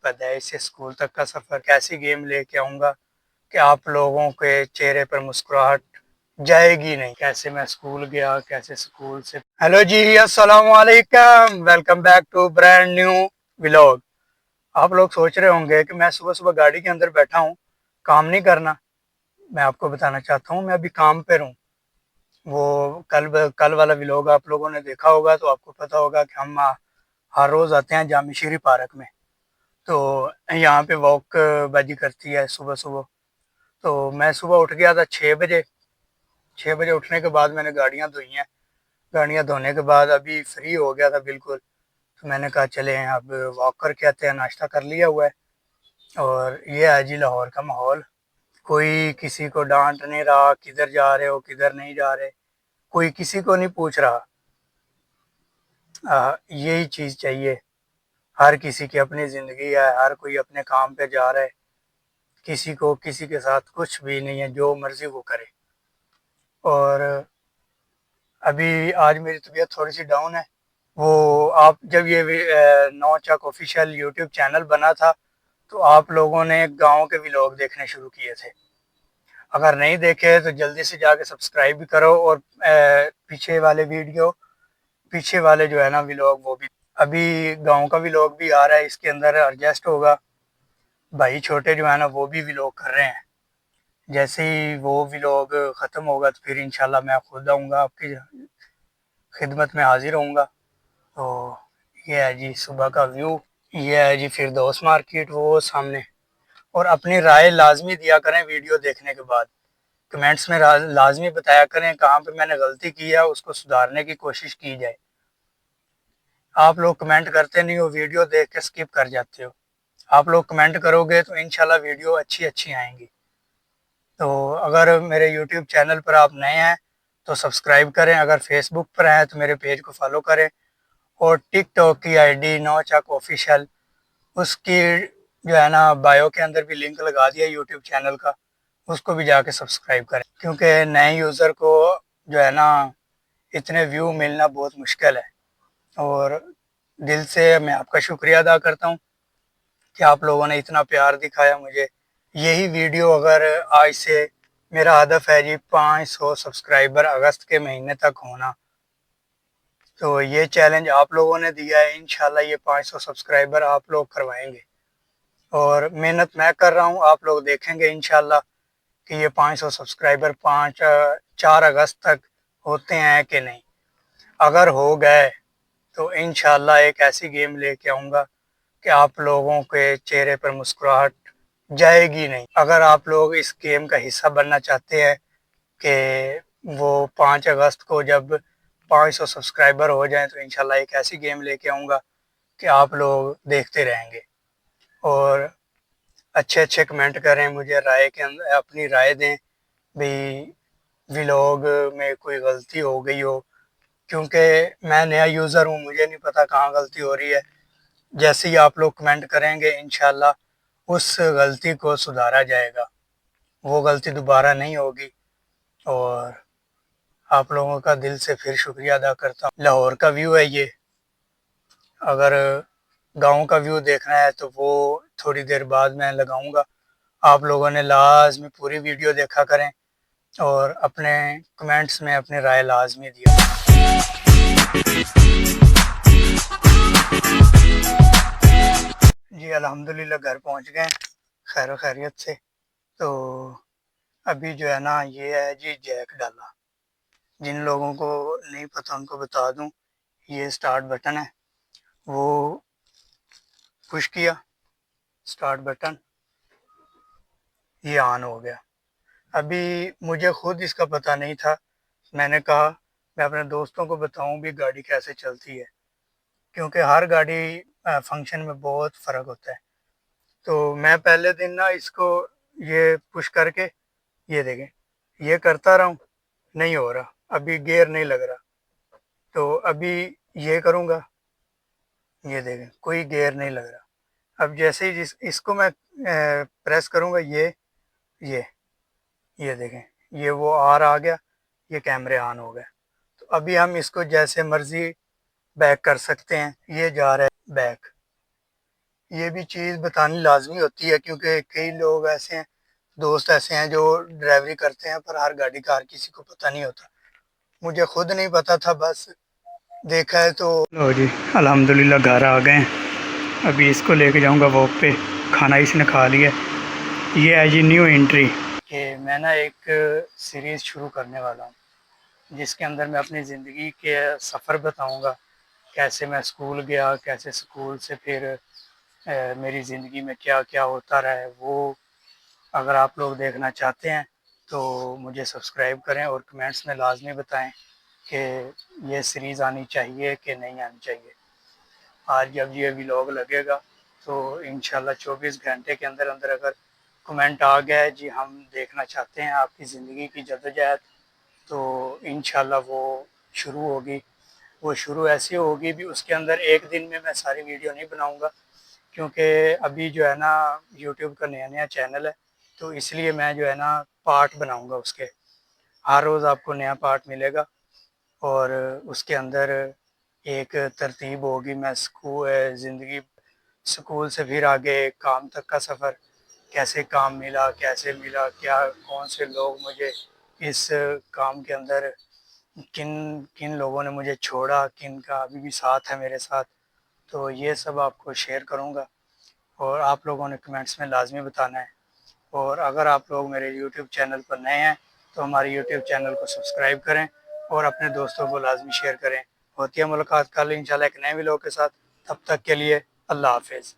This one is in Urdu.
پیدائش سے اسکول تک کا سفر، کیسی گیم لے کے آؤں گا کہ آپ لوگوں کے چہرے پر مسکراہٹ جائے گی نہیں، کیسے میں اسکول گیا، کیسے اسکول سے۔ ہیلو جی، السلام علیکم، welcome back to brand new vlog. آپ لوگ سوچ رہے ہوں گے کہ میں صبح صبح گاڑی کے اندر بیٹھا ہوں، کام نہیں کرنا۔ میں آپ کو بتانا چاہتا ہوں میں ابھی کام پہ ہوں۔ وہ کل والا ولاگ آپ لوگوں نے دیکھا ہوگا تو آپ کو پتا ہوگا کہ ہم ہر روز آتے ہیں جامع شیری پارک میں، تو یہاں پہ واک بازی کرتی ہے صبح صبح۔ تو میں صبح اٹھ گیا تھا 6 بجے۔ 6 بجے اٹھنے کے بعد میں نے گاڑیاں دھوئی ہیں۔ گاڑیاں دھونے کے بعد ابھی فری ہو گیا تھا بالکل، تو میں نے کہا چلیں اب واک کر کے آتے ہیں، ناشتہ کر لیا ہوا ہے۔ اور یہ ہے جی لاہور کا ماحول، کوئی کسی کو ڈانٹ نہیں رہا کدھر جا رہے ہو کدھر نہیں جا رہے، کوئی کسی کو نہیں پوچھ رہا۔ یہی چیز چاہیے، ہر کسی کی اپنی زندگی ہے، ہر کوئی اپنے کام پہ جا رہا ہے، کسی کو کسی کے ساتھ کچھ بھی نہیں ہے، جو مرضی وہ کرے۔ اور ابھی آج میری طبیعت تھوڑی سی ڈاؤن ہے۔ وہ آپ جب یہ نو چک آفیشیل یوٹیوب چینل بنا تھا تو آپ لوگوں نے گاؤں کے ولاگ دیکھنے شروع کیے تھے۔ اگر نہیں دیکھے تو جلدی سے جا کے سبسکرائب بھی کرو، اور پیچھے والے جو ہے نا ولاگ، وہ بھی ابھی گاؤں کا ولاگ بھی آ رہا ہے، اس کے اندر ایڈجسٹ ہوگا۔ بھائی چھوٹے جو ہے نا وہ بھی ولاگ کر رہے ہیں۔ جیسے ہی وہ ولاگ ختم ہوگا تو پھر انشاءاللہ میں خود آؤں گا، آپ کی خدمت میں حاضر ہوں گا۔ تو یہ ہے جی صبح کا ویو، یہ ہے جی فردوس مارکیٹ وہ سامنے۔ اور اپنی رائے لازمی دیا کریں ویڈیو دیکھنے کے بعد، کمنٹس میں لازمی بتایا کریں کہاں پہ میں نے غلطی کی ہے، اس کو سدھارنے کی کوشش کی جائے۔ آپ لوگ کمنٹ کرتے نہیں ہو، ویڈیو دیکھ کے سکپ کر جاتے ہو۔ آپ لوگ کمنٹ کرو گے تو انشاءاللہ ویڈیو اچھی آئیں گی۔ تو اگر میرے یوٹیوب چینل پر آپ نئے ہیں تو سبسکرائب کریں، اگر فیس بک پر ہیں تو میرے پیج کو فالو کریں، اور ٹک ٹاک کی آئی ڈی نو چک آفیشیل، اس کی جو ہے نا بایو کے اندر بھی لنک لگا دیا یوٹیوب چینل کا، اس کو بھی جا کے سبسکرائب کریں، کیونکہ نئے یوزر کو جو ہے نا اتنے ویو ملنا بہت مشکل ہے۔ اور دل سے میں آپ کا شکریہ ادا کرتا ہوں کہ آپ لوگوں نے اتنا پیار دکھایا مجھے۔ یہی ویڈیو اگر آج سے، میرا ہدف ہے جی 500 سبسکرائبر اگست کے مہینے تک ہونا، تو یہ چیلنج آپ لوگوں نے دیا ہے، انشاءاللہ یہ 500 سبسکرائبر آپ لوگ کروائیں گے۔ اور محنت میں کر رہا ہوں، آپ لوگ دیکھیں گے انشاءاللہ کہ یہ 500 سبسکرائبر 4 اگست تک ہوتے ہیں کہ نہیں۔ اگر ہو گئے تو انشاءاللہ ایک ایسی گیم لے کے آؤں گا کہ آپ لوگوں کے چہرے پر مسکراہٹ جائے گی نہیں۔ اگر آپ لوگ اس گیم کا حصہ بننا چاہتے ہیں کہ وہ 5 اگست کو جب 500 سبسکرائبر ہو جائیں تو انشاءاللہ ایک ایسی گیم لے کے آؤں گا کہ آپ لوگ دیکھتے رہیں گے، اور اچھے کمنٹ کریں، مجھے رائے کے اندر اپنی رائے دیں بھی ولاگ میں کوئی غلطی ہو گئی ہو، کیونکہ میں نیا یوزر ہوں، مجھے نہیں پتا کہاں غلطی ہو رہی ہے۔ جیسے ہی آپ لوگ کمنٹ کریں گے انشاءاللہ اس غلطی کو سدھارا جائے گا، وہ غلطی دوبارہ نہیں ہوگی۔ اور آپ لوگوں کا دل سے پھر شکریہ ادا کرتا ہوں۔ لاہور کا ویو ہے یہ، اگر گاؤں کا ویو دیکھنا ہے تو وہ تھوڑی دیر بعد میں لگاؤں گا۔ آپ لوگوں نے لازمی پوری ویڈیو دیکھا کریں اور اپنے کمنٹس میں اپنی رائے لازمی دیا۔ جی الحمدللہ گھر پہنچ گئے خیر و خیریت سے۔ تو ابھی جو ہے نا یہ ہے جی جیک ڈالا، جن لوگوں کو نہیں پتہ ان کو بتا دوں، یہ سٹارٹ بٹن ہے، وہ پش کیا سٹارٹ بٹن، یہ آن ہو گیا۔ ابھی مجھے خود اس کا پتہ نہیں تھا، میں نے کہا میں اپنے دوستوں کو بتاؤں بھی گاڑی کیسے چلتی ہے، کیونکہ ہر گاڑی فنکشن میں بہت فرق ہوتا ہے۔ تو میں پہلے دن نا اس کو یہ پش کر کے، یہ دیکھیں یہ کرتا رہا ہوں، نہیں ہو رہا، ابھی گیئر نہیں لگ رہا۔ تو ابھی یہ کروں گا، یہ دیکھیں کوئی گیئر نہیں لگ رہا۔ اب جیسے ہی اس کو میں پریس کروں گا، یہ دیکھیں یہ وہ آ گیا، یہ کیمرے آن ہو گئے۔ تو ابھی ہم اس کو جیسے مرضی بیک کر سکتے ہیں، یہ جا رہا ہے بیک، یہ بھی چیز بتانی لازمی ہوتی ہے، کیونکہ کئی لوگ ایسے ہیں، دوست ایسے ہیں جو ڈرائیوری کرتے ہیں پر ہر گاڑی کا ہر کسی کو پتہ نہیں ہوتا. مجھے خود نہیں پتا تھا، بس دیکھا ہے تو. لو جی الحمدللہ گھر آ گئے ہیں. ابھی اس کو لے کے جاؤں گا واک پہ. کھانا اس نے کھا لیا. یہ ہے جی نیو انٹری کہ میں نا ایک سیریز شروع کرنے والا ہوں جس کے اندر میں اپنی زندگی کے سفر بتاؤں گا. کیسے میں اسکول گیا، کیسے اسکول سے پھر میری زندگی میں کیا کیا ہوتا رہا ہے. وہ اگر آپ لوگ دیکھنا چاہتے ہیں تو مجھے سبسکرائب کریں اور کمنٹس میں لازمی بتائیں کہ یہ سیریز آنی چاہیے کہ نہیں آنی چاہیے. آج جب یہ ولاگ لگے گا تو انشاءاللہ 24 گھنٹے کے اندر اندر اگر کمنٹ آ گیا ہے جی ہم دیکھنا چاہتے ہیں آپ کی زندگی کی جدوجہد، تو انشاءاللہ وہ شروع ہوگی. وہ شروع ایسی ہوگی بھی، اس کے اندر ایک دن میں ساری ویڈیو نہیں بناؤں گا، کیونکہ ابھی جو ہے نا یوٹیوب کا نیا نیا چینل ہے، تو اس لیے میں جو ہے نا پارٹ بناؤں گا اس کے. ہر روز آپ کو نیا پارٹ ملے گا اور اس کے اندر ایک ترتیب ہوگی. میں زندگی سکول سے پھر آگے کام تک کا سفر، کیسے کام ملا، کیسے ملا، کیا کون سے لوگ مجھے اس کام کے اندر، کن کن لوگوں نے مجھے چھوڑا، کن کا ابھی بھی ساتھ ہے میرے ساتھ. تو یہ سب آپ کو شیئر کروں گا اور آپ لوگوں نے کمنٹس میں لازمی بتانا ہے. اور اگر آپ لوگ میرے یوٹیوب چینل پر نئے ہیں تو ہمارے یوٹیوب چینل کو سبسکرائب کریں اور اپنے دوستوں کو لازمی شیئر کریں. ہوتی ہے ملاقات کل انشاءاللہ ایک نئے ویڈیو کے ساتھ. تب تک کے لیے اللہ حافظ.